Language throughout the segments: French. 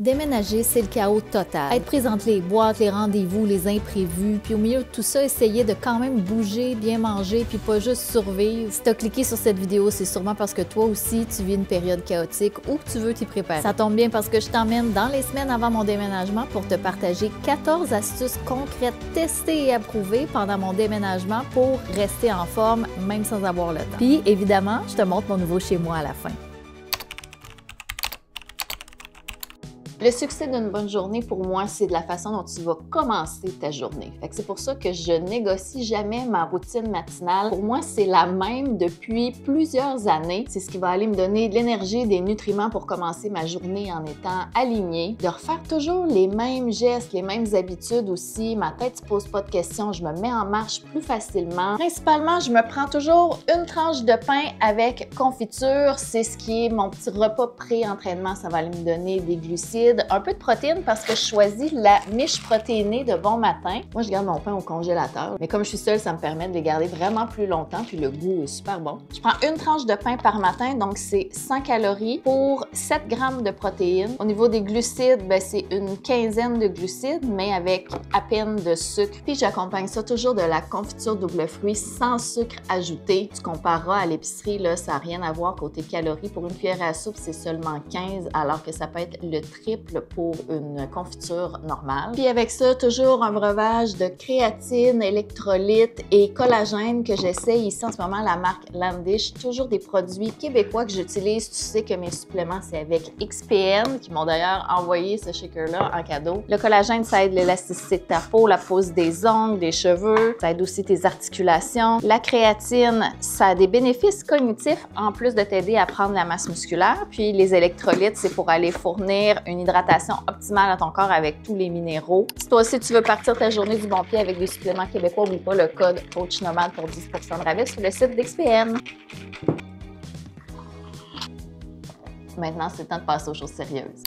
Déménager, c'est le chaos total. Être prise entre les boîtes, les rendez-vous, les imprévus, puis au milieu de tout ça, essayer de quand même bouger, bien manger, puis pas juste survivre. Si t'as cliqué sur cette vidéo, c'est sûrement parce que toi aussi, tu vis une période chaotique ou que tu veux t'y préparer. Ça tombe bien parce que je t'emmène dans les semaines avant mon déménagement pour te partager 14 astuces concrètes testées et approuvées pendant mon déménagement pour rester en forme, même sans avoir le temps. Puis, évidemment, je te montre mon nouveau chez moi à la fin. Le succès d'une bonne journée, pour moi, c'est de la façon dont tu vas commencer ta journée. C'est pour ça que je négocie jamais ma routine matinale. Pour moi, c'est la même depuis plusieurs années. C'est ce qui va aller me donner de l'énergie, des nutriments pour commencer ma journée en étant alignée. De refaire toujours les mêmes gestes, les mêmes habitudes aussi. Ma tête ne se pose pas de questions, je me mets en marche plus facilement. Principalement, je me prends toujours une tranche de pain avec confiture. C'est ce qui est mon petit repas pré-entraînement. Ça va aller me donner des glucides, un peu de protéines parce que je choisis la miche protéinée de bon matin. Moi, je garde mon pain au congélateur, mais comme je suis seule, ça me permet de les garder vraiment plus longtemps, puis le goût est super bon. Je prends une tranche de pain par matin, donc c'est 100 calories pour 7 grammes de protéines. Au niveau des glucides, c'est une quinzaine de glucides, mais avec à peine de sucre. Puis j'accompagne ça toujours de la confiture double fruit sans sucre ajouté. Tu compareras à l'épicerie, là, ça n'a rien à voir côté calories. Pour une cuillère à soupe, c'est seulement 15, alors que ça peut être le triple pour une confiture normale. Puis avec ça, toujours un breuvage de créatine, électrolytes et collagène que j'essaie ici en ce moment, la marque Landish. Toujours des produits québécois que j'utilise. Tu sais que mes suppléments, c'est avec XPN, qui m'ont d'ailleurs envoyé ce shaker-là en cadeau. Le collagène, ça aide l'élasticité de ta peau, la pose des ongles, des cheveux. Ça aide aussi tes articulations. La créatine, ça a des bénéfices cognitifs en plus de t'aider à prendre la masse musculaire. Puis les électrolytes, c'est pour aller fournir une hydratation optimale à ton corps avec tous les minéraux. Si toi aussi tu veux partir ta journée du bon pied avec des suppléments québécois, n'oublie pas le code Coach Nomade pour 10% de rabais sur le site d'XPN. Maintenant, c'est le temps de passer aux choses sérieuses.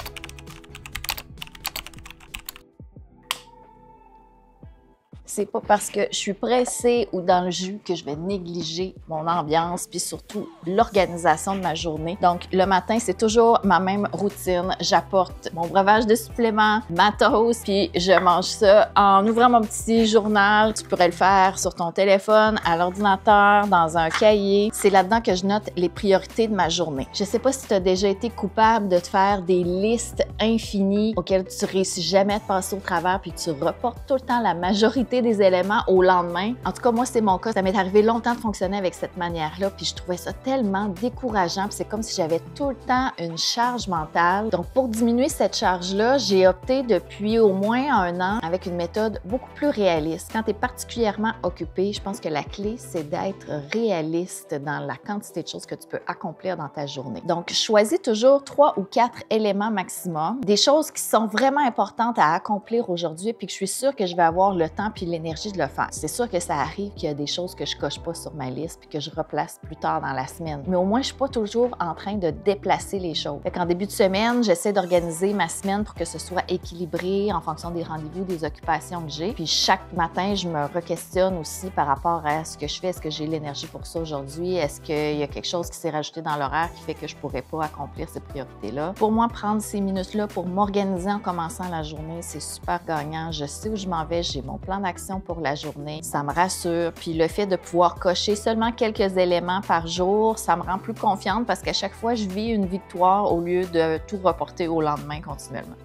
C'est pas parce que je suis pressée ou dans le jus que je vais négliger mon ambiance puis surtout l'organisation de ma journée. Donc, le matin, c'est toujours ma même routine. J'apporte mon breuvage de suppléments, ma toast, puis je mange ça en ouvrant mon petit journal. Tu pourrais le faire sur ton téléphone, à l'ordinateur, dans un cahier. C'est là-dedans que je note les priorités de ma journée. Je sais pas si tu as déjà été coupable de te faire des listes infinies auxquelles tu réussis jamais à te passer au travers puis tu reportes tout le temps la majorité des éléments au lendemain. En tout cas, moi, c'est mon cas. Ça m'est arrivé longtemps de fonctionner avec cette manière-là, puis je trouvais ça tellement décourageant, puis c'est comme si j'avais tout le temps une charge mentale. Donc, pour diminuer cette charge-là, j'ai opté depuis au moins 1 an avec une méthode beaucoup plus réaliste. Quand tu es particulièrement occupé, je pense que la clé, c'est d'être réaliste dans la quantité de choses que tu peux accomplir dans ta journée. Donc, choisis toujours 3 ou 4 éléments maximum, des choses qui sont vraiment importantes à accomplir aujourd'hui, puis que je suis sûre que je vais avoir le temps puis l'énergie de le faire. C'est sûr que ça arrive qu'il y a des choses que je coche pas sur ma liste puis que je replace plus tard dans la semaine. Mais au moins, je suis pas toujours en train de déplacer les choses. En début de semaine, j'essaie d'organiser ma semaine pour que ce soit équilibré en fonction des rendez-vous, des occupations que j'ai. Puis chaque matin, je me re-questionne aussi par rapport à ce que je fais. Est-ce que j'ai l'énergie pour ça aujourd'hui? Est-ce qu'il y a quelque chose qui s'est rajouté dans l'horaire qui fait que je pourrais pas accomplir ces priorités-là? Pour moi, prendre ces minutes-là pour m'organiser en commençant la journée, c'est super gagnant. Je sais où je m'en vais, j'ai mon plan d'action pour la journée. Ça me rassure. Puis le fait de pouvoir cocher seulement quelques éléments par jour, ça me rend plus confiante parce qu'à chaque fois, je vis une victoire au lieu de tout reporter au lendemain continuellement.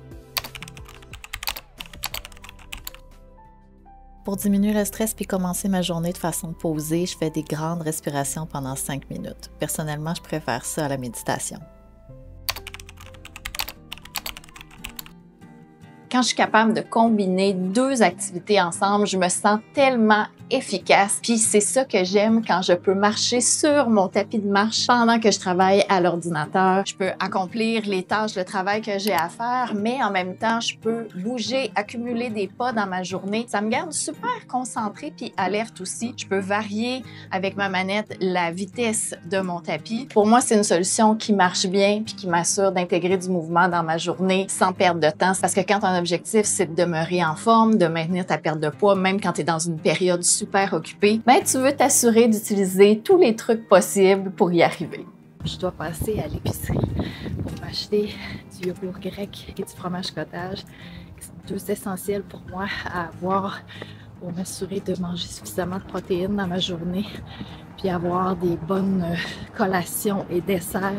Pour diminuer le stress puis commencer ma journée de façon posée, je fais des grandes respirations pendant 5 minutes. Personnellement, je préfère ça à la méditation. Quand je suis capable de combiner 2 activités ensemble, je me sens tellement efficace. Puis c'est ça que j'aime quand je peux marcher sur mon tapis de marche pendant que je travaille à l'ordinateur. Je peux accomplir les tâches de travail que j'ai à faire, mais en même temps, je peux bouger, accumuler des pas dans ma journée. Ça me garde super concentrée puis alerte aussi. Je peux varier avec ma manette la vitesse de mon tapis. Pour moi, c'est une solution qui marche bien puis qui m'assure d'intégrer du mouvement dans ma journée sans perdre de temps. Parce que quand ton objectif, c'est de demeurer en forme, de maintenir ta perte de poids, même quand tu es dans une période super occupée, tu veux t'assurer d'utiliser tous les trucs possibles pour y arriver. Je dois passer à l'épicerie pour m'acheter du du yogourt grec et du fromage cottage, qui sont deux essentiels pour moi à avoir pour m'assurer de manger suffisamment de protéines dans ma journée, puis avoir des bonnes collations et desserts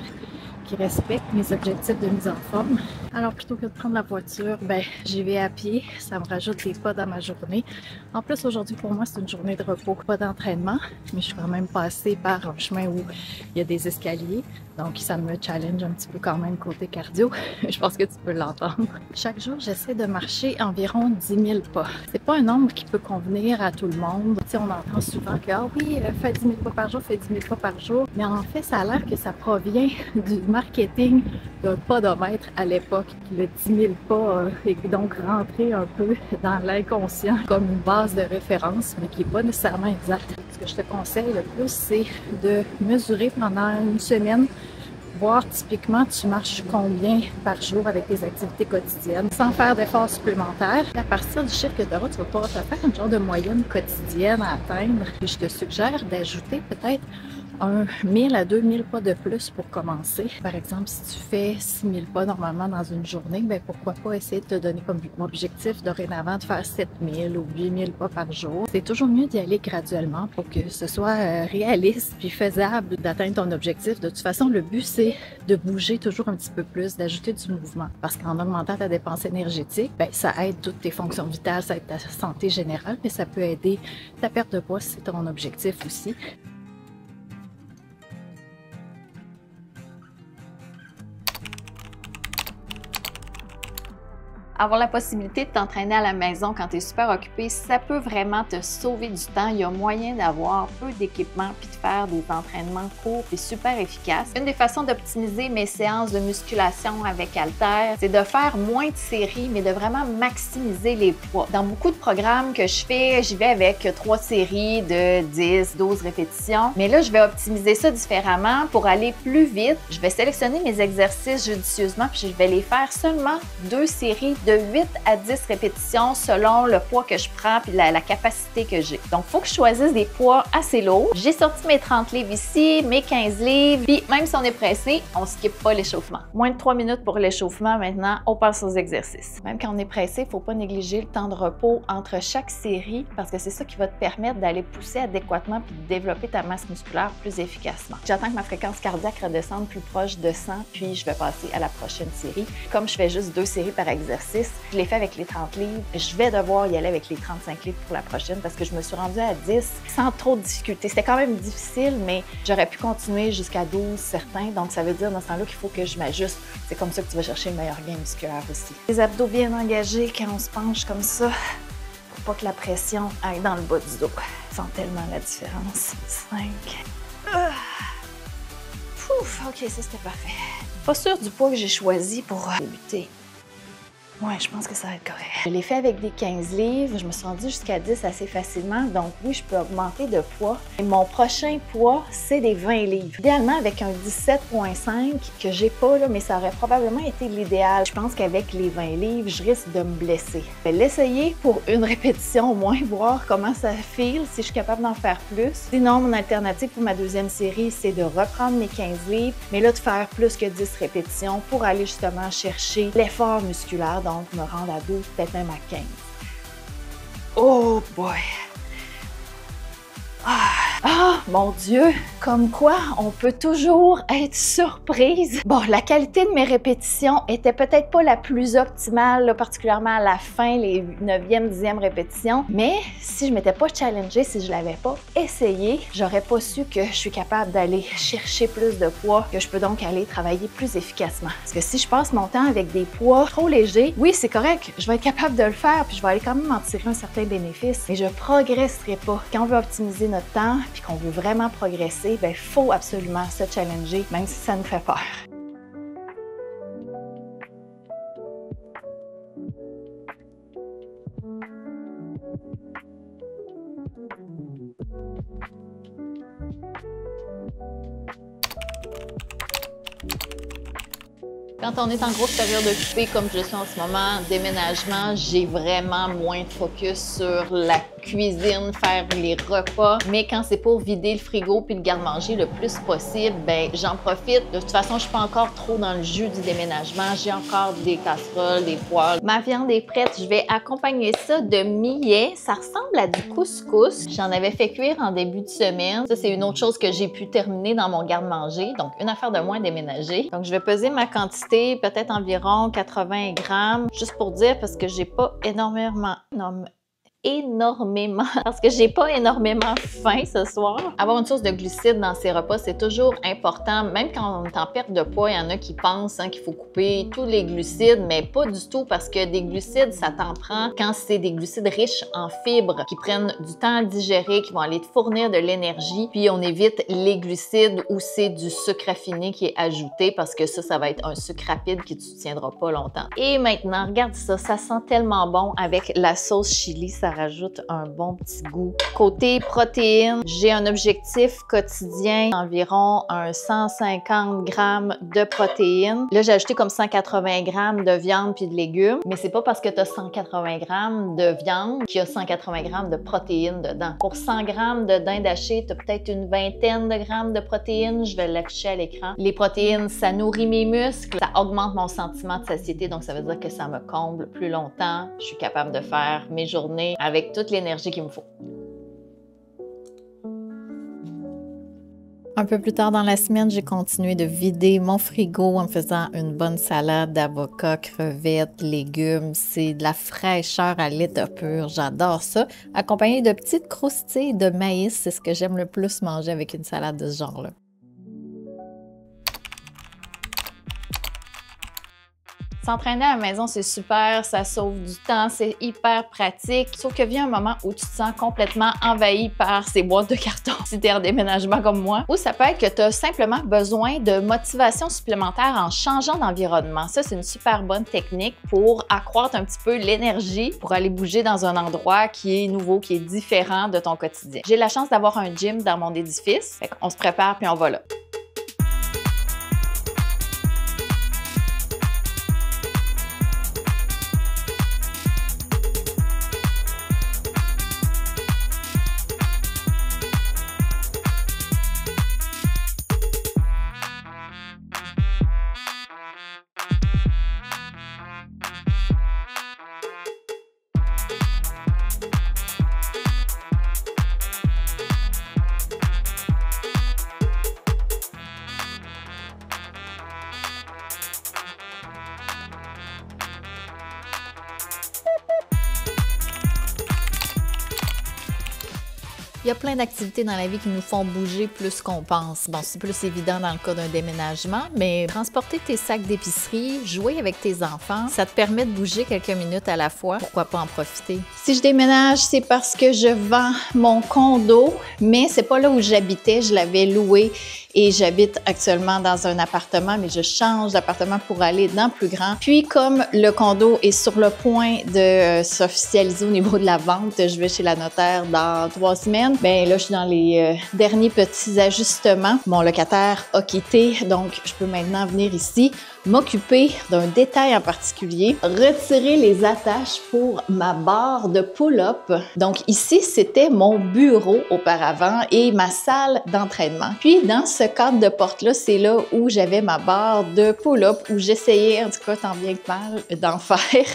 qui respectent mes objectifs de mise en forme. Alors plutôt que de prendre la voiture, j'y vais à pied. Ça me rajoute des pas dans ma journée. En plus, aujourd'hui, pour moi, c'est une journée de repos, pas d'entraînement, mais je suis quand même passée par un chemin où il y a des escaliers. Donc, ça me challenge un petit peu quand même côté cardio. Je pense que tu peux l'entendre. Chaque jour, j'essaie de marcher environ 10 000 pas. C'est pas un nombre qui peut convenir à tout le monde. Tu sais, on entend souvent que, ah oui, fais 10 000 pas par jour, fais 10 000 pas par jour. Mais en fait, ça a l'air que ça provient du marketing d'un podomètre à l'époque. Le 10 000 pas est donc rentré un peu dans l'inconscient comme une base de référence, mais qui n'est pas nécessairement exacte. Ce que je te conseille le plus, c'est de mesurer pendant une semaine, voir typiquement tu marches combien par jour avec tes activités quotidiennes sans faire d'efforts supplémentaires. À partir du chiffre que tu auras, tu vas pouvoir te faire une genre de moyenne quotidienne à atteindre. Et je te suggère d'ajouter peut-être 1000 à 2000 pas de plus pour commencer. Par exemple, si tu fais 6000 pas normalement dans une journée, pourquoi pas essayer de te donner comme objectif dorénavant de faire 7000 ou 8000 pas par jour. C'est toujours mieux d'y aller graduellement pour que ce soit réaliste puis faisable d'atteindre ton objectif. De toute façon, le but, c'est de bouger toujours un petit peu plus, d'ajouter du mouvement. Parce qu'en augmentant ta dépense énergétique, ça aide toutes tes fonctions vitales, ça aide ta santé générale, mais ça peut aider ta perte de poids si c'est ton objectif aussi. Avoir la possibilité de t'entraîner à la maison quand tu es super occupé, ça peut vraiment te sauver du temps. Il y a moyen d'avoir peu d'équipement puis de faire des entraînements courts et super efficaces. Une des façons d'optimiser mes séances de musculation avec haltères, c'est de faire moins de séries, mais de vraiment maximiser les poids. Dans beaucoup de programmes que je fais, j'y vais avec 3 séries de 10, 12 répétitions. Mais là, je vais optimiser ça différemment pour aller plus vite. Je vais sélectionner mes exercices judicieusement puis je vais les faire seulement 2 séries de 8 à 10 répétitions selon le poids que je prends et la capacité que j'ai. Donc, il faut que je choisisse des poids assez lourds. J'ai sorti mes 30 livres ici, mes 15 livres, puis même si on est pressé, on ne skippe pas l'échauffement. Moins de 3 minutes pour l'échauffement, maintenant, on passe aux exercices. Même quand on est pressé, il ne faut pas négliger le temps de repos entre chaque série parce que c'est ça qui va te permettre d'aller pousser adéquatement puis de développer ta masse musculaire plus efficacement. J'attends que ma fréquence cardiaque redescende plus proche de 100, puis je vais passer à la prochaine série. Comme je fais juste 2 séries par exercice, je l'ai fait avec les 30 livres. Je vais devoir y aller avec les 35 livres pour la prochaine parce que je me suis rendue à 10 sans trop de difficulté. C'était quand même difficile, mais j'aurais pu continuer jusqu'à 12 certains. Donc, ça veut dire dans ce temps-là qu'il faut que je m'ajuste. C'est comme ça que tu vas chercher le meilleur gain musculaire aussi. Les abdos bien engagés quand on se penche comme ça pour pas que la pression aille dans le bas du dos. Tu sens tellement la différence. 5. OK, ça c'était parfait. Pas sûre du poids que j'ai choisi pour débuter. Ouais, je pense que ça va être correct. Je l'ai fait avec des 15 livres. Je me suis rendue jusqu'à 10 assez facilement. Donc oui, je peux augmenter de poids. Et mon prochain poids, c'est des 20 livres. Idéalement avec un 17,5 que j'ai pas, là, mais ça aurait probablement été l'idéal. Je pense qu'avec les 20 livres, je risque de me blesser. Je vais l'essayer pour une répétition au moins, voir comment ça file, si je suis capable d'en faire plus. Sinon, mon alternative pour ma deuxième série, c'est de reprendre mes 15 livres, mais là, de faire plus que 10 répétitions pour aller justement chercher l'effort musculaire. Donc, me rendre à 12, peut-être même à 15. Oh boy! Ah, mon Dieu! Comme quoi, on peut toujours être surprise. Bon, la qualité de mes répétitions était peut-être pas la plus optimale, là, particulièrement à la fin, les 9e, 10e répétitions. Mais si je m'étais pas challengée, si je l'avais pas essayé, j'aurais pas su que je suis capable d'aller chercher plus de poids, que je peux donc aller travailler plus efficacement. Parce que si je passe mon temps avec des poids trop légers, oui, c'est correct, je vais être capable de le faire, puis je vais aller quand même en tirer un certain bénéfice, mais je progresserai pas. Quand on veut optimiser notre temps, puis qu'on veut vraiment progresser, il faut absolument se challenger, même si ça nous fait peur. Quand on est en grosse période occupée, comme je suis en ce moment, déménagement, j'ai vraiment moins de focus sur la cuisine, faire les repas. Mais quand c'est pour vider le frigo puis le garde-manger le plus possible, ben j'en profite. De toute façon, je suis pas encore trop dans le jus du déménagement. J'ai encore des casseroles, des poêles. Ma viande est prête. Je vais accompagner ça de millet. Ça ressemble à du couscous. J'en avais fait cuire en début de semaine. Ça, c'est une autre chose que j'ai pu terminer dans mon garde-manger. Donc, une affaire de moins déménager. Donc, je vais peser ma quantité, peut-être environ 80 grammes, juste pour dire parce que j'ai pas énormément parce que j'ai pas énormément faim ce soir. Avoir une source de glucides dans ses repas, c'est toujours important. Même quand on est en perte de poids, il y en a qui pensent qu'il faut couper tous les glucides, mais pas du tout parce que des glucides, ça t'en prend quand c'est des glucides riches en fibres qui prennent du temps à digérer, qui vont aller te fournir de l'énergie. Puis on évite les glucides où c'est du sucre raffiné qui est ajouté parce que ça va être un sucre rapide qui ne te tiendra pas longtemps. Et maintenant, regarde ça, ça sent tellement bon avec la sauce chili, ça rajoute un bon petit goût. Côté protéines, j'ai un objectif quotidien d'environ 150 grammes de protéines. Là, j'ai ajouté comme 180 grammes de viande puis de légumes, mais c'est pas parce que tu as 180 grammes de viande qu'il y a 180 grammes de protéines dedans. Pour 100 grammes de dinde hachée, tu as peut-être une vingtaine de grammes de protéines. Je vais l'afficher à l'écran. Les protéines, ça nourrit mes muscles, ça augmente mon sentiment de satiété, donc ça veut dire que ça me comble plus longtemps. Je suis capable de faire mes journées avec toute l'énergie qu'il me faut. Un peu plus tard dans la semaine, j'ai continué de vider mon frigo en faisant une bonne salade d'avocats, crevettes, légumes. C'est de la fraîcheur à l'état pur. J'adore ça. Accompagné de petites croustilles de maïs, c'est ce que j'aime le plus manger avec une salade de ce genre-là. S'entraîner à la maison, c'est super, ça sauve du temps, c'est hyper pratique. Sauf que vient un moment où tu te sens complètement envahi par ces boîtes de carton, si t'es en déménagement comme moi. Ou ça peut être que tu as simplement besoin de motivation supplémentaire en changeant d'environnement. Ça, c'est une super bonne technique pour accroître un petit peu l'énergie pour aller bouger dans un endroit qui est nouveau, qui est différent de ton quotidien. J'ai la chance d'avoir un gym dans mon édifice. Fait qu'on se prépare puis on va là. Il y a plein d'activités dans la vie qui nous font bouger plus qu'on pense. Bon, c'est plus évident dans le cas d'un déménagement, mais transporter tes sacs d'épicerie, jouer avec tes enfants, ça te permet de bouger quelques minutes à la fois. Pourquoi pas en profiter? Si je déménage, c'est parce que je vends mon condo, mais c'est pas là où j'habitais, je l'avais loué et j'habite actuellement dans un appartement, mais je change d'appartement pour aller dans plus grand. Puis, comme le condo est sur le point de s'officialiser au niveau de la vente, je vais chez la notaire dans 3 semaines. Ben là, je suis dans les derniers petits ajustements. Mon locataire a quitté, donc je peux maintenant venir ici m'occuper d'un détail en particulier, retirer les attaches pour ma barre de pull-up. Donc ici, c'était mon bureau auparavant et ma salle d'entraînement. Puis dans ce cadre de porte-là, c'est là où j'avais ma barre de pull-up, où j'essayais, en tout cas tant bien que mal, d'en faire.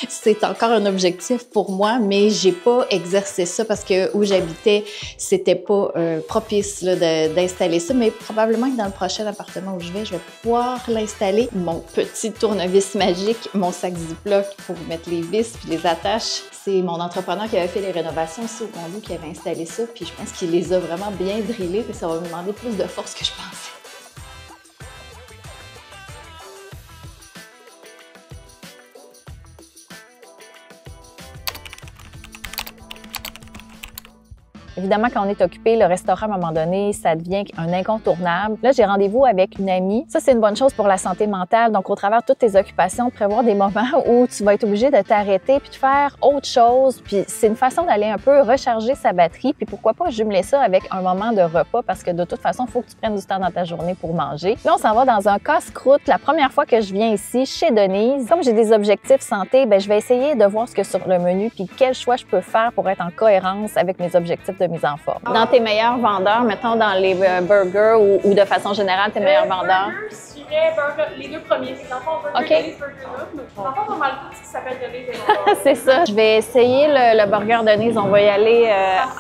C'est encore un objectif pour moi, mais j'ai pas exercé ça parce que où j'habitais, c'était pas propice d'installer ça, mais probablement que dans le prochain appartement où je vais pouvoir l'installer. Mon petit tournevis magique, mon sac Ziploc pour mettre les vis puis les attaches. C'est mon entrepreneur qui avait fait les rénovations ici au condo qui avait installé ça, puis je pense qu'il les a vraiment bien drillés, puis ça va me demander plus de force que je pensais. Évidemment, quand on est occupé, le restaurant, à un moment donné, ça devient un incontournable. Là, j'ai rendez-vous avec une amie. Ça, c'est une bonne chose pour la santé mentale. Donc, au travers de toutes tes occupations, prévoir des moments où tu vas être obligé de t'arrêter puis de faire autre chose. Puis, c'est une façon d'aller un peu recharger sa batterie. Puis, pourquoi pas jumeler ça avec un moment de repas parce que de toute façon, il faut que tu prennes du temps dans ta journée pour manger. Là, on s'en va dans un casse-croûte. La première fois que je viens ici, chez Denise, comme j'ai des objectifs santé, je vais essayer de voir ce que sur le menu puis quel choix je peux faire pour être en cohérence avec mes objectifs de mise en forme. Dans tes meilleurs vendeurs, mettons dans les burgers ou de façon générale, tes meilleurs vendeurs? Burgers, je dirais les deux premiers. Dans le fond, burger Denise, burger là. Dans le fond, on a mal tout ce qui s'appelle Denise et C'est ça. Je vais essayer le burger Denise. On va y aller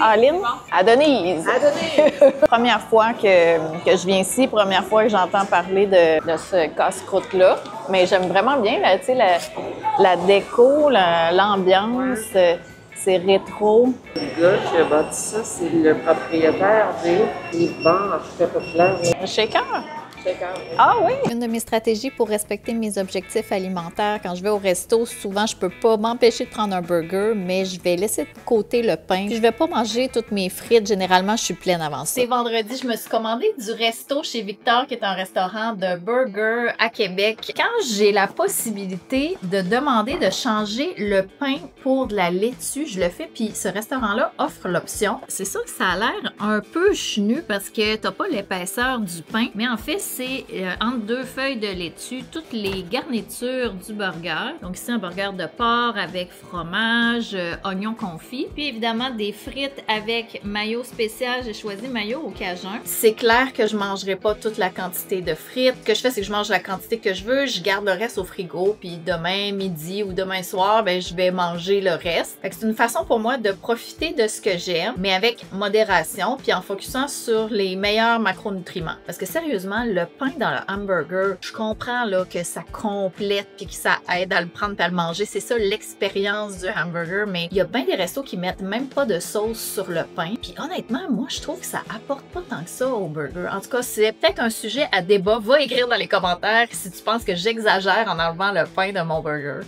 all-in. À Denise. À Denise. Première fois que je viens ici, première fois que j'entends parler de ce casse-croûte-là. Mais j'aime vraiment bien la déco, l'ambiance. C'est rétro. Le gars qui a bâti ça, c'est le propriétaire des bars très populaires. Shaker? Ah oui! Une de mes stratégies pour respecter mes objectifs alimentaires, quand je vais au resto, souvent je peux pas m'empêcher de prendre un burger, mais je vais laisser de côté le pain. Puis je vais pas manger toutes mes frites. Généralement, je suis pleine avant ça. C'est vendredi, je me suis commandé du resto chez Victor, qui est un restaurant de burgers à Québec. Quand j'ai la possibilité de demander de changer le pain pour de la laitue, je le fais. Puis ce restaurant-là offre l'option. C'est sûr que ça a l'air un peu chenu parce que t'as pas l'épaisseur du pain, mais en fait, c'est entre deux feuilles de laitue, toutes les garnitures du burger. Donc ici, un burger de porc avec fromage, oignon confit. Puis évidemment, des frites avec mayo spécial. J'ai choisi mayo au cajun. C'est clair que je mangerai pas toute la quantité de frites. Ce que je fais, c'est que je mange la quantité que je veux. Je garde le reste au frigo. Puis demain midi ou demain soir, je vais manger le reste. Fait que c'est une façon pour moi de profiter de ce que j'aime, mais avec modération. Puis en focusant sur les meilleurs macronutriments. Parce que sérieusement, le pain dans le hamburger, je comprends là, que ça complète puis que ça aide à le prendre et à le manger. C'est ça l'expérience du hamburger, mais il y a bien des restos qui mettent même pas de sauce sur le pain. Puis honnêtement, moi, je trouve que ça apporte pas tant que ça au burger. En tout cas, c'est peut-être un sujet à débat. Va écrire dans les commentaires si tu penses que j'exagère en enlevant le pain de mon burger.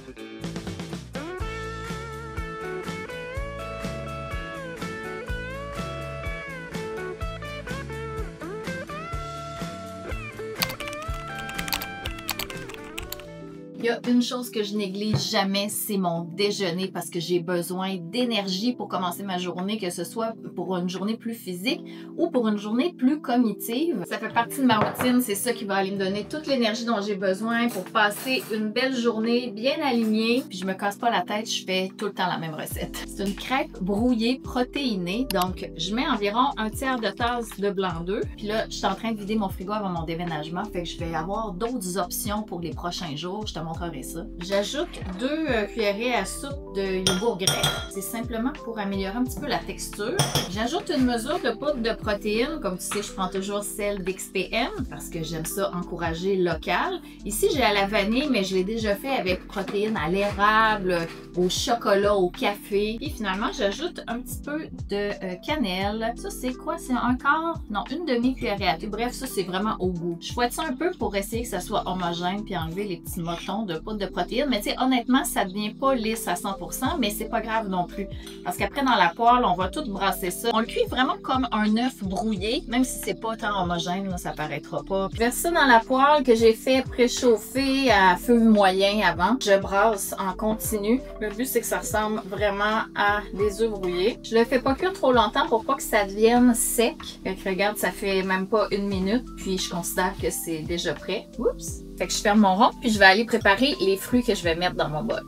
Il y a une chose que je néglige jamais, c'est mon déjeuner parce que j'ai besoin d'énergie pour commencer ma journée, que ce soit pour une journée plus physique ou pour une journée plus cognitive. Ça fait partie de ma routine, c'est ça qui va aller me donner toute l'énergie dont j'ai besoin pour passer une belle journée bien alignée. Puis je me casse pas la tête, je fais tout le temps la même recette. C'est une crêpe brouillée protéinée, donc je mets environ un tiers de tasse de blanc d'œuf. Puis là, je suis en train de vider mon frigo avant mon déménagement, fait que je vais avoir d'autres options pour les prochains jours. Je te montrerai ça. J'ajoute 2 cuillerées à soupe de yogourt grec. C'est simplement pour améliorer un petit peu la texture. J'ajoute une mesure de poudre de protéines. Comme tu sais, je prends toujours celle d'XPM parce que j'aime ça encourager local. Ici, j'ai à la vanille, mais je l'ai déjà fait avec protéines à l'érable, au chocolat, au café. Puis finalement, j'ajoute un petit peu de cannelle. Ça, c'est quoi? C'est un quart? Non, une demi-cuillerée à thé. Bref, ça, c'est vraiment au goût. Je fouette ça un peu pour essayer que ça soit homogène puis enlever les petits motons de poudre de protéines. Mais tu sais, honnêtement, ça devient pas lisse à 100%, mais c'est pas grave non plus. Parce qu'après, dans la poêle, on va tout brasser ça. On le cuit vraiment comme un œuf brouillé, même si c'est pas tant homogène, là, ça paraîtra pas. Je verse ça dans la poêle que j'ai fait préchauffer à feu moyen avant. Je brasse en continu. Le but, c'est que ça ressemble vraiment à des œufs brouillés. Je le fais pas cuire trop longtemps pour pas que ça devienne sec. Fait que regarde, ça fait même pas 1 minute, puis je considère que c'est déjà prêt. Oups! Fait que je ferme mon rond, puis je vais aller préparer les fruits que je vais mettre dans mon bol.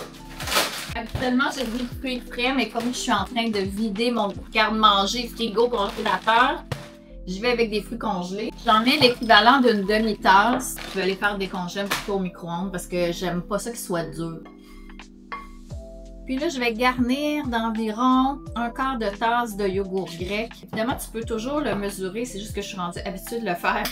Habituellement, j'ai des fruits frais, mais comme je suis en train de vider mon garde-manger frigo congélateur, je vais avec des fruits congelés. J'en mets l'équivalent d'une demi-tasse. Je vais les faire décongeler un petit peu au micro-ondes parce que j'aime pas ça qu'ils soient durs. Puis là, je vais garnir d'environ un quart de tasse de yogourt grec. Évidemment, tu peux toujours le mesurer, c'est juste que je suis rendue habituée de le faire.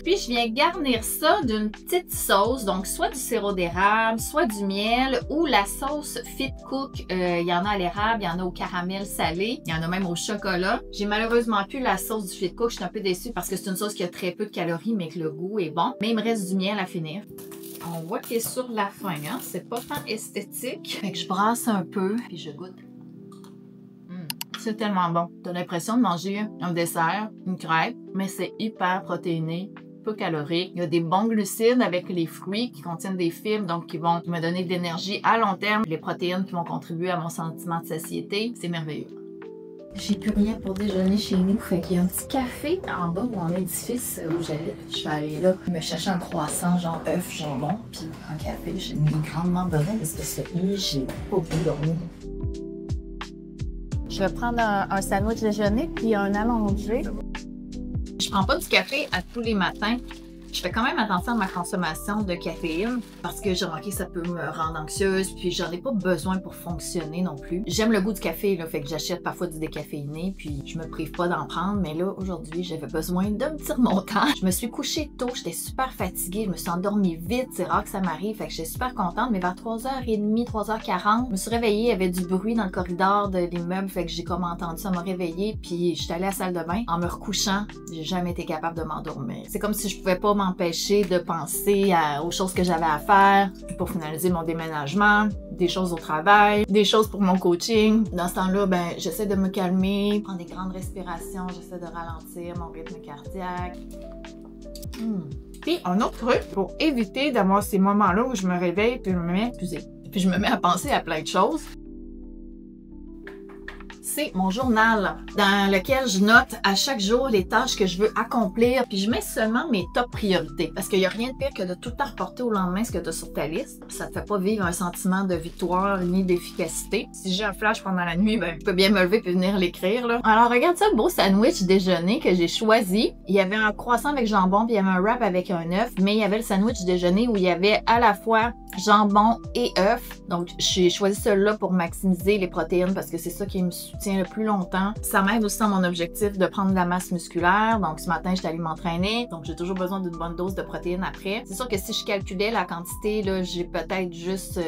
Puis je viens garnir ça d'une petite sauce, donc soit du sirop d'érable, soit du miel ou la sauce Fit Cook. Il y en a à l'érable, il y en a au caramel salé, il y en a même au chocolat. J'ai malheureusement plus la sauce du Fit Cook, je suis un peu déçue parce que c'est une sauce qui a très peu de calories, mais que le goût est bon. Mais il me reste du miel à finir. On voit qu'il est sur la fin, hein? C'est pas tant esthétique. Fait que je brasse un peu, puis je goûte. C'est tellement bon. T'as l'impression de manger un dessert, une crêpe, mais c'est hyper protéiné, peu calorique. Il y a des bons glucides avec les fruits qui contiennent des fibres, donc qui vont me donner de l'énergie à long terme. Les protéines qui vont contribuer à mon sentiment de satiété. C'est merveilleux. J'ai plus rien pour déjeuner chez nous. Fait qu'il y a un petit café en bas de mon édifice où j'allais. Je suis allée là me chercher un croissant, genre œuf, jambon, puis un café. J'ai grandement besoin parce que cette nuit, j'ai pas pu dormir. Je vais prendre un sandwich déjeuner puis un allongé. Je prends pas du café à tous les matins. Je fais quand même attention à ma consommation de caféine parce que j'ai remarqué que ça peut me rendre anxieuse puis j'en ai pas besoin pour fonctionner non plus. J'aime le goût du café, là, fait que j'achète parfois du décaféiné puis je me prive pas d'en prendre, mais là, aujourd'hui, j'avais besoin de me dire mon temps. Je me suis couchée tôt, j'étais super fatiguée, je me suis endormie vite, c'est rare que ça m'arrive, fait que j'étais super contente, mais vers 3h30, 3h40, je me suis réveillée, il y avait du bruit dans le corridor de l'immeuble, fait que j'ai comme entendu ça me réveiller puis j'étais allée à la salle de bain. En me recouchant, j'ai jamais été capable de m'endormir. C'est comme si je pouvais pas m'empêcher de penser aux choses que j'avais à faire pour finaliser mon déménagement, des choses au travail, des choses pour mon coaching. Dans ce temps-là, ben, j'essaie de me calmer, prendre des grandes respirations, j'essaie de ralentir mon rythme cardiaque. Puis un autre truc pour éviter d'avoir ces moments-là où je me réveille puis je me mets à penser à plein de choses. C'est mon journal dans lequel je note à chaque jour les tâches que je veux accomplir, puis je mets seulement mes top priorités. Parce qu'il n'y a rien de pire que de tout le temps reporter au lendemain ce que tu as sur ta liste. Ça te fait pas vivre un sentiment de victoire ni d'efficacité. Si j'ai un flash pendant la nuit, ben je peux bien me lever puis venir l'écrire, là. Alors regarde ça, le beau sandwich déjeuner que j'ai choisi. Il y avait un croissant avec jambon, puis il y avait un wrap avec un œuf, mais il y avait le sandwich déjeuner où il y avait à la fois jambon et œuf. Donc j'ai choisi celui-là pour maximiser les protéines parce que c'est ça qui me soutient le plus longtemps. Ça m'aide aussi dans mon objectif de prendre de la masse musculaire. Donc ce matin, j'étais allée m'entraîner. Donc j'ai toujours besoin d'une bonne dose de protéines après. C'est sûr que si je calculais la quantité, là, j'ai peut-être juste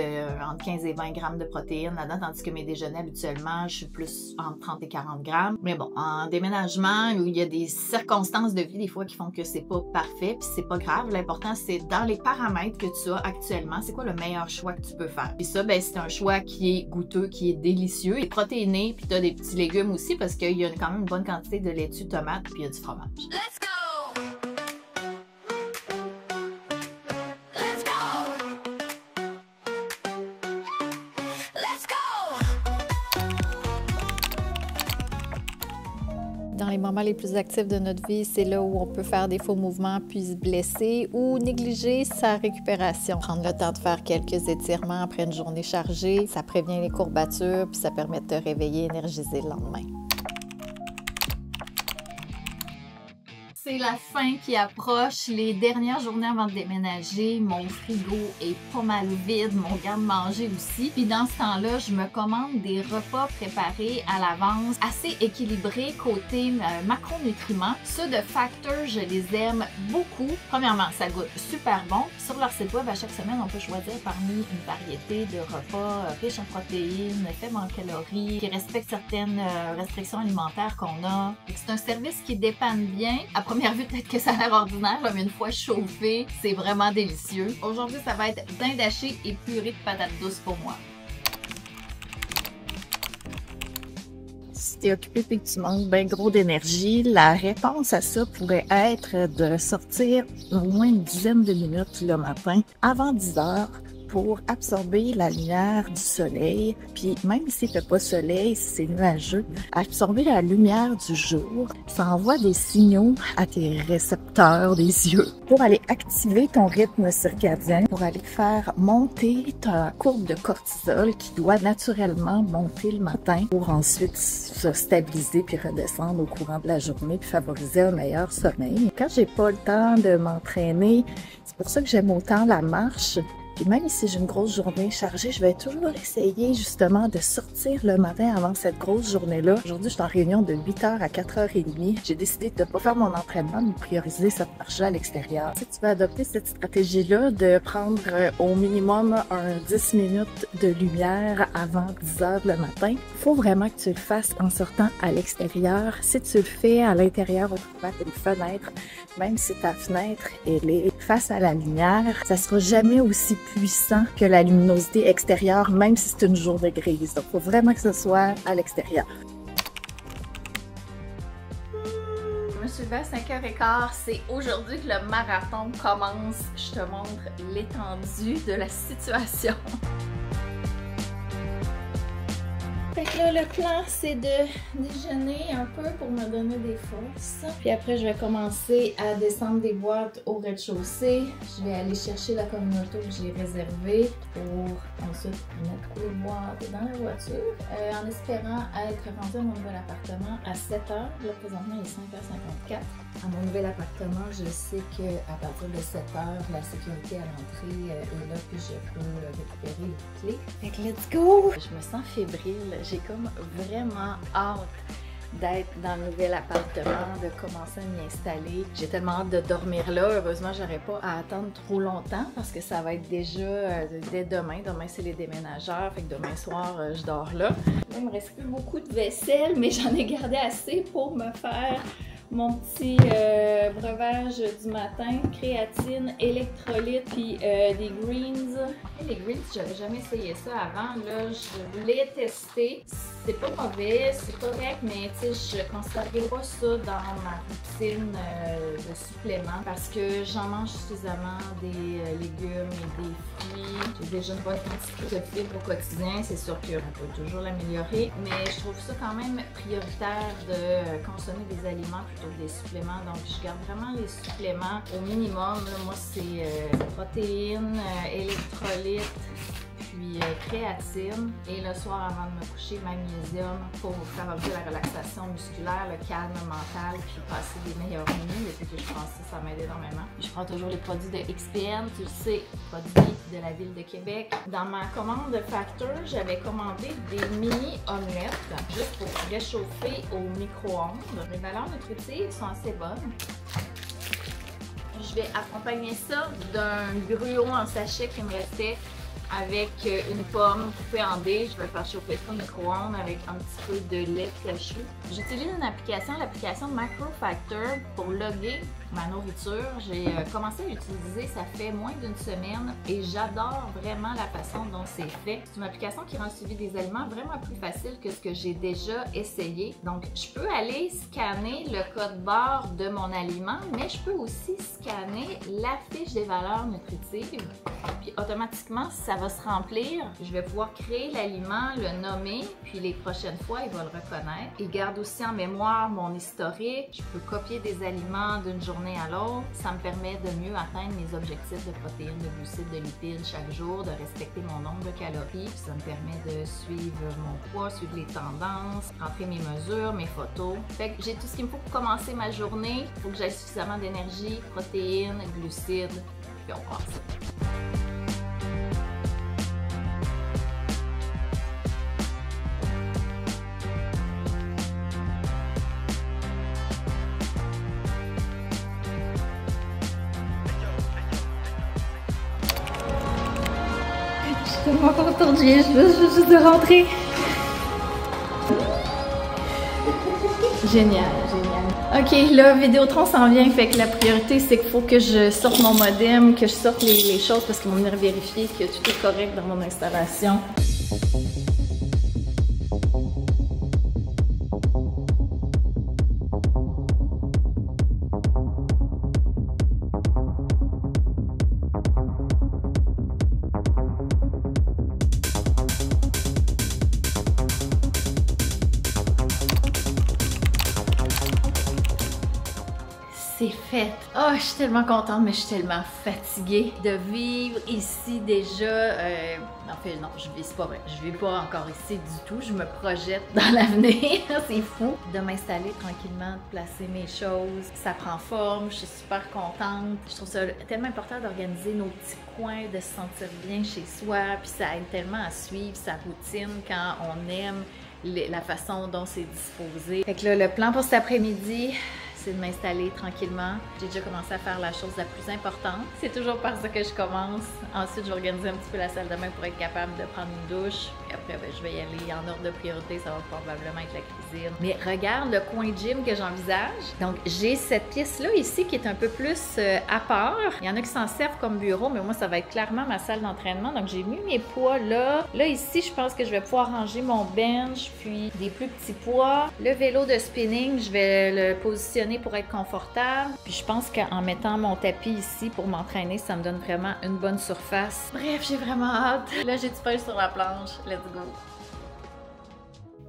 entre 15 et 20 grammes de protéines là-dedans, tandis que mes déjeuners habituellement, je suis plus entre 30 et 40 grammes. Mais bon, en déménagement, où il y a des circonstances de vie des fois qui font que c'est pas parfait, puis c'est pas grave. L'important, c'est dans les paramètres que tu as actuellement, c'est quoi le meilleur choix que tu peux faire. Puis ça, ben c'est un choix qui est goûteux, qui est délicieux, et protéiné, puis tu as des petits légumes aussi parce qu'il y a quand même une bonne quantité de laitue, tomate, puis il y a du fromage. Let's go! Let's go! Let's go! Dans les moments les plus actifs de notre vie, c'est là où on peut faire des faux mouvements puis se blesser ou négliger sa récupération. Prendre le temps de faire quelques étirements après une journée chargée, ça prévient les courbatures puis ça permet de te réveiller énergisé le lendemain. C'est la fin qui approche, les dernières journées avant de déménager. Mon frigo est pas mal vide, mon garde-manger aussi. Puis dans ce temps-là, je me commande des repas préparés à l'avance, assez équilibrés côté macronutriments. Ceux de Factor, je les aime beaucoup. Premièrement, ça goûte super bon. Sur leur site web, à chaque semaine, on peut choisir parmi une variété de repas riches en protéines, faibles en calories, qui respectent certaines restrictions alimentaires qu'on a. C'est un service qui dépanne bien. À première vue, peut-être que ça a l'air ordinaire, mais une fois chauffé, c'est vraiment délicieux. Aujourd'hui, ça va être dinde hachée et purée de patates douces pour moi. Si t'es occupé et que tu manques bien gros d'énergie, la réponse à ça pourrait être de sortir au moins une dizaine de minutes le matin avant 10 heures pour absorber la lumière du soleil. Puis même s'il ne fait pas soleil, si c'est nuageux, absorber la lumière du jour, ça envoie des signaux à tes récepteurs des yeux pour aller activer ton rythme circadien, pour aller faire monter ta courbe de cortisol qui doit naturellement monter le matin pour ensuite se stabiliser puis redescendre au courant de la journée puis favoriser un meilleur sommeil. Quand j'ai pas le temps de m'entraîner, c'est pour ça que j'aime autant la marche. Puis même si j'ai une grosse journée chargée, je vais toujours essayer justement de sortir le matin avant cette grosse journée-là. Aujourd'hui, je suis en réunion de 8h à 4h30. J'ai décidé de ne pas faire mon entraînement, de prioriser cette marche-là à l'extérieur. Si tu vas adopter cette stratégie-là de prendre au minimum 10 minutes de lumière avant 10h le matin, il faut vraiment que tu le fasses en sortant à l'extérieur. Si tu le fais à l'intérieur au travers d'une fenêtre, même si ta fenêtre elle est face à la lumière, ça sera jamais aussi puissant que la luminosité extérieure, même si c'est une journée grise. Donc, il faut vraiment que ce soit à l'extérieur. arrivée à 5h15. C'est aujourd'hui que le marathon commence. Je te montre l'étendue de la situation. Fait que là, le plan, c'est de déjeuner un peu pour me donner des forces. Puis après, je vais commencer à descendre des boîtes au rez-de-chaussée. Je vais aller chercher la communauté que j'ai réservée pour ensuite mettre les boîtes dans la voiture. En espérant être rendu à mon nouvel appartement à 7h. Là, présentement, il est 5h54. À mon nouvel appartement, je sais qu'à partir de 7h, la sécurité à l'entrée est là, puis je peux récupérer les clés. Fait que let's go! Je me sens fébrile. J'ai comme vraiment hâte d'être dans le nouvel appartement, de commencer à m'y installer. J'ai tellement hâte de dormir là. Heureusement, j'aurai pas à attendre trop longtemps parce que ça va être déjà dès demain. Demain, c'est les déménageurs. Fait que demain soir, je dors là. Là, il me reste plus beaucoup de vaisselle, mais j'en ai gardé assez pour me faire mon petit breuvage du matin, créatine, électrolyte, puis des greens. Les greens, j'avais jamais essayé ça avant. Là, je l'ai testé. C'est pas mauvais, c'est correct, mais tu sais, je considérerais pas ça dans ma routine de suppléments parce que j'en mange suffisamment des légumes et des fruits. J'ai déjà une bonne quantité de fibres au quotidien. C'est sûr qu'on peut toujours l'améliorer, mais je trouve ça quand même prioritaire de consommer des aliments plutôt que des suppléments. Donc, je garde vraiment les suppléments au minimum. Là, moi, c'est protéines, électrolytes, puis créatine. Et le soir, avant de me coucher, magnésium pour favoriser la relaxation musculaire, le calme mental, puis passer des meilleures nuits. Depuis que je prends ça m'aide énormément. Puis je prends toujours les produits de XPN, tu le sais, produits de la ville de Québec. Dans ma commande de Factor, j'avais commandé des mini omelettes juste pour réchauffer au micro-ondes. Les valeurs nutritives sont assez bonnes. Je vais accompagner ça d'un gruau en sachet qui me restait avec une pomme coupée en dés. Je vais faire chauffer ça au micro-ondes avec un petit peu de lait cashew. J'utilise une application, l'application MacroFactor, pour loguer ma nourriture. J'ai commencé à l'utiliser, ça fait moins d'une semaine et j'adore vraiment la façon dont c'est fait. C'est une application qui rend le suivi des aliments vraiment plus facile que ce que j'ai déjà essayé. Donc, je peux aller scanner le code barre de mon aliment, mais je peux aussi scanner la fiche des valeurs nutritives. Puis automatiquement, ça va se remplir. Je vais pouvoir créer l'aliment, le nommer, puis les prochaines fois, il va le reconnaître. Il garde aussi en mémoire mon historique. Je peux copier des aliments d'une journée à l'autre. Ça me permet de mieux atteindre mes objectifs de protéines, de glucides, de lipides chaque jour, de respecter mon nombre de calories. Puis ça me permet de suivre mon poids, suivre les tendances, rentrer mes mesures, mes photos. Fait que j'ai tout ce qu'il me faut pour commencer ma journée. Il faut que j'aie suffisamment d'énergie, protéines, glucides, puis on passe. Je suis tellement contente, je viens juste de rentrer. Génial, génial. Ok, là, Vidéotron s'en vient, fait que la priorité, c'est qu'il faut que je sorte mon modem, que je sorte les choses parce qu'ils vont venir vérifier que tout est correct dans mon installation. C'est fait. Oh, je suis tellement contente, mais je suis tellement fatiguée de vivre ici déjà. En fait, non, je vis pas vrai. Je vis pas encore ici du tout. Je me projette dans l'avenir. C'est fou. De m'installer tranquillement, de placer mes choses. Ça prend forme. Je suis super contente. Je trouve ça tellement important d'organiser nos petits coins, de se sentir bien chez soi. Puis ça aide tellement à suivre sa routine quand on aime la façon dont c'est disposé. Fait que là, le plan pour cet après-midi, c'est de m'installer tranquillement. J'ai déjà commencé à faire la chose la plus importante. C'est toujours par ça que je commence. Ensuite, je vais organiser un petit peu la salle de bain pour être capable de prendre une douche. Puis après, ben, je vais y aller en ordre de priorité. Ça va probablement être la cuisine. Mais regarde le coin gym que j'envisage. Donc, j'ai cette pièce-là ici qui est un peu plus à part. Il y en a qui s'en servent comme bureau, mais moi, ça va être clairement ma salle d'entraînement. Donc, j'ai mis mes poids là. Là, ici, je pense que je vais pouvoir ranger mon bench, puis des plus petits poids. Le vélo de spinning, je vais le positionner incliné pour être confortable. Puis je pense qu'en mettant mon tapis ici pour m'entraîner, ça me donne vraiment une bonne surface. Bref, j'ai vraiment hâte. Là, j'ai du pain sur la planche. Let's go!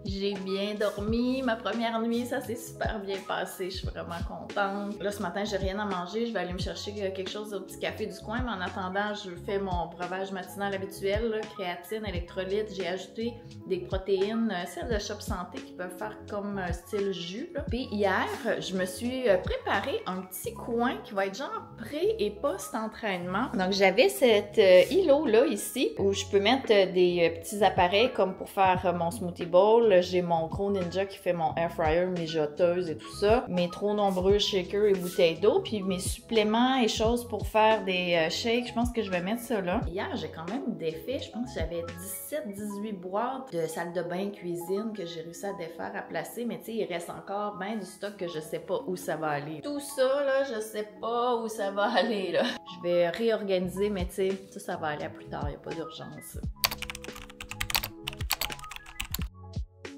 J'ai bien dormi. Ma première nuit, ça s'est super bien passé. Je suis vraiment contente. Là, ce matin, j'ai rien à manger. Je vais aller me chercher quelque chose au petit café du coin. Mais en attendant, je fais mon breuvage matinal habituel, là, créatine, électrolyte. J'ai ajouté des protéines, celles de Shop Santé qui peuvent faire comme style jus. Là. Puis hier, je me suis préparé un petit coin qui va être genre pré- et post-entraînement. Donc, j'avais cet îlot-là ici où je peux mettre des petits appareils comme pour faire mon smoothie bowl. J'ai mon gros Ninja qui fait mon air fryer, mijoteuse et tout ça. Mes trop nombreux shakers et bouteilles d'eau. Puis mes suppléments et choses pour faire des shakes. Je pense que je vais mettre ça là. Hier, j'ai quand même défait. Je pense que j'avais 17-18 boîtes de salle de bain cuisine que j'ai réussi à défaire, à placer. Mais tu sais, il reste encore bien du stock que je sais pas où ça va aller. Tout ça, là, je sais pas où ça va aller, là. Je vais réorganiser, mais tu sais, ça va aller à plus tard. Il n'y a pas d'urgence.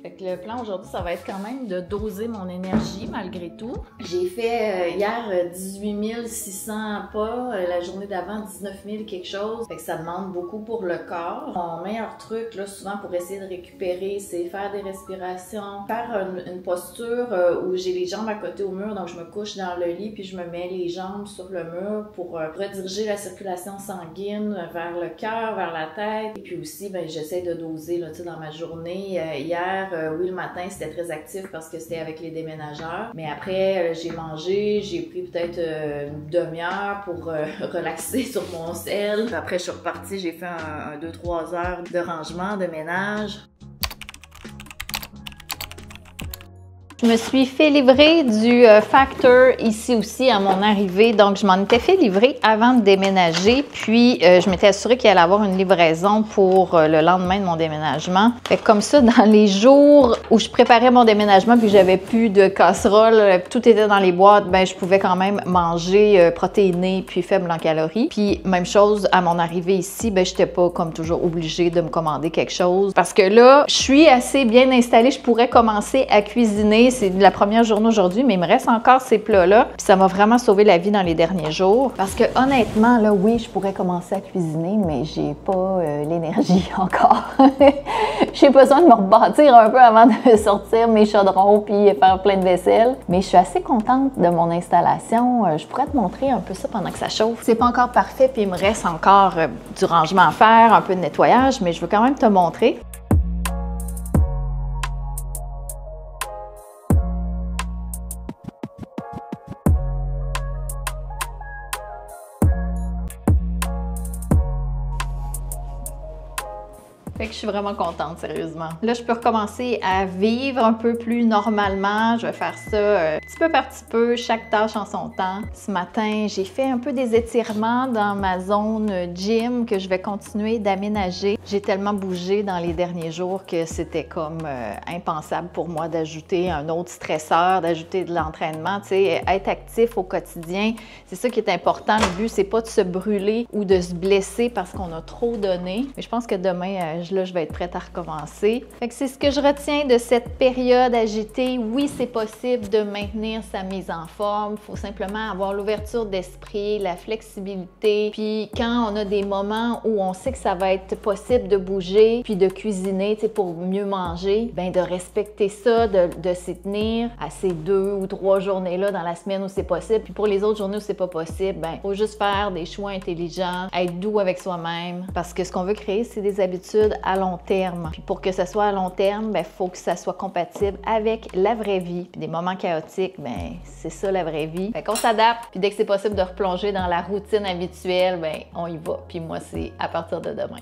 Fait que le plan aujourd'hui, ça va être quand même de doser mon énergie malgré tout. J'ai fait hier 18 600 pas, la journée d'avant 19 000 quelque chose. Fait que ça demande beaucoup pour le corps. Mon meilleur truc, là, souvent pour essayer de récupérer, c'est faire des respirations, faire une posture où j'ai les jambes à côté au mur. Donc je me couche dans le lit puis je me mets les jambes sur le mur pour rediriger la circulation sanguine vers le cœur, vers la tête. Et puis aussi, ben, j'essaie de doser là, dans ma journée. Hier, oui, le matin, c'était très actif parce que c'était avec les déménageurs. Mais après, j'ai mangé, j'ai pris peut-être une demi-heure pour relaxer sur mon sel. Après, je suis repartie, j'ai fait un 2-3 heures de rangement, de ménage. Je me suis fait livrer du Factor ici aussi à mon arrivée. Donc, je m'en étais fait livrer avant de déménager. Puis, je m'étais assurée qu'il allait avoir une livraison pour le lendemain de mon déménagement. Fait que comme ça, dans les jours où je préparais mon déménagement puis que j'avais plus de casserole, tout était dans les boîtes, ben je pouvais quand même manger protéiné puis faible en calories. Puis, même chose à mon arrivée ici, ben j'étais pas comme toujours obligée de me commander quelque chose. Parce que là, je suis assez bien installée. Je pourrais commencer à cuisiner. C'est la première journée aujourd'hui, mais il me reste encore ces plats-là. Puis ça m'a vraiment sauvé la vie dans les derniers jours. Parce que honnêtement, là, oui, je pourrais commencer à cuisiner, mais j'ai pas l'énergie encore. J'ai besoin de me rebâtir un peu avant de sortir mes chaudrons puis faire plein de vaisselle. Mais je suis assez contente de mon installation. Je pourrais te montrer un peu ça pendant que ça chauffe. C'est pas encore parfait, puis il me reste encore du rangement à faire, un peu de nettoyage, mais je veux quand même te montrer. Fait que je suis vraiment contente, sérieusement. Là, je peux recommencer à vivre un peu plus normalement. Je vais faire ça petit peu par petit peu, chaque tâche en son temps. Ce matin, j'ai fait un peu des étirements dans ma zone gym que je vais continuer d'aménager. J'ai tellement bougé dans les derniers jours que c'était comme impensable pour moi d'ajouter un autre stresseur, d'ajouter de l'entraînement. Tu sais, être actif au quotidien, c'est ça qui est important. Le but, c'est pas de se brûler ou de se blesser parce qu'on a trop donné. Mais je pense que demain, là, je vais être prête à recommencer. Fait que c'est ce que je retiens de cette période agitée. Oui, c'est possible de maintenir sa mise en forme. Il faut simplement avoir l'ouverture d'esprit, la flexibilité. Puis quand on a des moments où on sait que ça va être possible de bouger, puis de cuisiner, tu sais, pour mieux manger, bien de respecter ça, de s'y tenir à ces 2 ou 3 journées-là dans la semaine où c'est possible. Puis pour les autres journées où c'est pas possible, bien, il faut juste faire des choix intelligents, être doux avec soi-même. Parce que ce qu'on veut créer, c'est des habitudes à long terme. Puis pour que ça soit à long terme, il faut que ça soit compatible avec la vraie vie. Puis des moments chaotiques, ben c'est ça la vraie vie. Fait qu'on s'adapte, puis dès que c'est possible de replonger dans la routine habituelle, ben on y va. Puis moi, c'est à partir de demain.